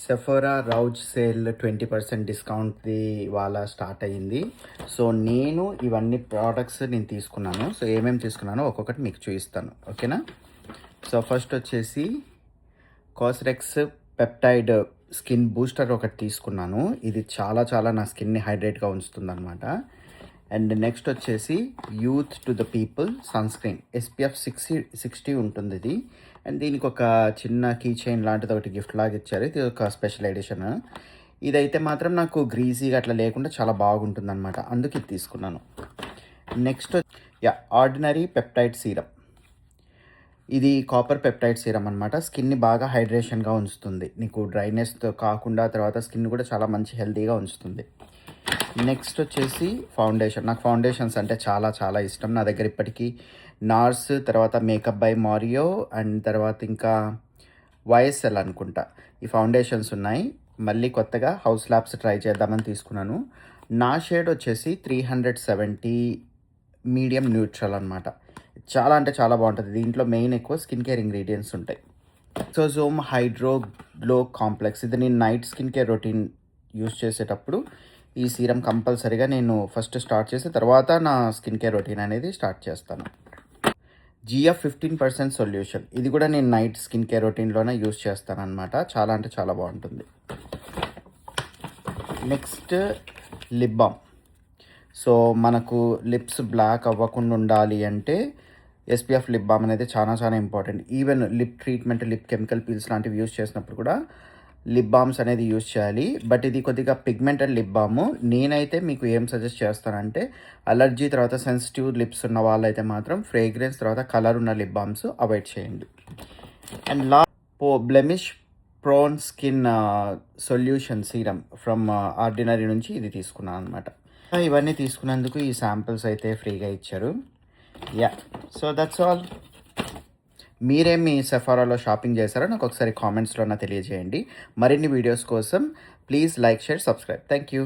Sephora Rouse sale 20% డిస్కౌంట్ది ఇవాళ start అయ్యింది. So నేను ఇవన్నీ ప్రోడక్ట్స్ నేను తీసుకున్నాను. సో ఏమేమి తీసుకున్నానో ఒక్కొక్కటి మీకు చూపిస్తాను, ఓకేనా. సో ఫస్ట్ వచ్చేసి కాస్రెక్స్ పెప్టైడ్ స్కిన్ బూస్టర్ ఒకటి తీసుకున్నాను. ఇది చాలా చాలా నా స్కిన్ని హైడ్రేట్గా ఉంచుతుంది అనమాట. అండ్ నెక్స్ట్ వచ్చేసి Youth To The People sunscreen SPF 60 ఉంటుంది ఇది. అండ్ దీనికి ఒక చిన్న కీ చైన్ లాంటిది ఒకటి గిఫ్ట్ లాగా ఇచ్చారు. ఇది ఒక స్పెషల్ ఎడిషన్. ఇదైతే మాత్రం నాకు గ్రీజీగా అట్లా లేకుండా చాలా బాగుంటుంది అనమాట, అందుకు ఇది తీసుకున్నాను. Next ordinary peptide serum. ఇది కాపర్ పెప్టైడ్ సీరం అనమాట. స్కిన్ని బాగా హైడ్రేషన్గా ఉంచుతుంది, నీకు డ్రైనెస్తో కాకుండా తర్వాత స్కిన్ కూడా చాలా మంచి హెల్తీగా ఉంచుతుంది. నెక్స్ట్ వచ్చేసి ఫౌండేషన్. నాకు ఫౌండేషన్స్ అంటే చాలా చాలా ఇష్టం. నా దగ్గర ఇప్పటికీ నార్స్, తర్వాత మేకప్ బై మారియో, అండ్ తర్వాత ఇంకా YSL అనుకుంటా ఈ ఫౌండేషన్స్ ఉన్నాయి. మళ్ళీ కొత్తగా హౌస్ ల్యాబ్స్ ట్రై చేద్దామని తీసుకున్నాను. నా షేడ్ వచ్చేసి 370 మీడియం న్యూట్రల్ అనమాట. చాలా అంటే చాలా బాగుంటుంది. దీంట్లో మెయిన్ ఎక్కువ స్కిన్ కేర్ ఇంగ్రీడియంట్స్ ఉంటాయి. ఎక్సోజోమ్ హైడ్రో గ్లో కాంప్లెక్స్. ఇది నేను night skin care routine use చేసేటప్పుడు ఈ సీరం కంపల్సరీగా నేను ఫస్ట్ స్టార్ట్ చేసి తర్వాత నా స్కిన్ కేర్ రొటీన్ అనేది స్టార్ట్ చేస్తాను. GF 15% solution. ఇది కూడా నేను నైట్ స్కిన్ కేర్ రొటీన్లోనే యూస్ చేస్తాను అనమాట. చాలా అంటే చాలా బాగుంటుంది. Next lip balm. సో మనకు లిప్స్ బ్లాక్ అవ్వకుండా ఉండాలి అంటే SPF లిప్ బామ్ అనేది చాలా చాలా important. Even lip treatment, lip chemical peels లాంటివి యూస్ చేసినప్పుడు కూడా లిప్ బామ్స్ అనేది యూస్ చేయాలి. బట్ ఇది కొద్దిగా పిగ్మెంటెడ్ లిప్ బామ్. నేనైతే మీకు ఏం సజెస్ట్ చేస్తానంటే అలర్జీ తర్వాత సెన్సిటివ్ లిప్స్ ఉన్న వాళ్ళైతే మాత్రం ఫ్రేగ్రెన్స్ తర్వాత కలర్ ఉన్న లిప్ బామ్స్ అవాయిడ్ చేయండి. And blemish prone skin solution serum from ordinary నుంచి ఇది తీసుకున్నాను అనమాట. ఇవన్నీ తీసుకున్నందుకు ఈ శాంపిల్స్ అయితే ఫ్రీగా ఇచ్చారు. So that's all. మీరేం మీ సెఫారాలో షాపింగ్ చేశారో నాకు ఒకసారి కామెంట్స్లో తెలియజేయండి. మరిన్ని వీడియోస్ కోసం please like, share, subscribe. Thank you.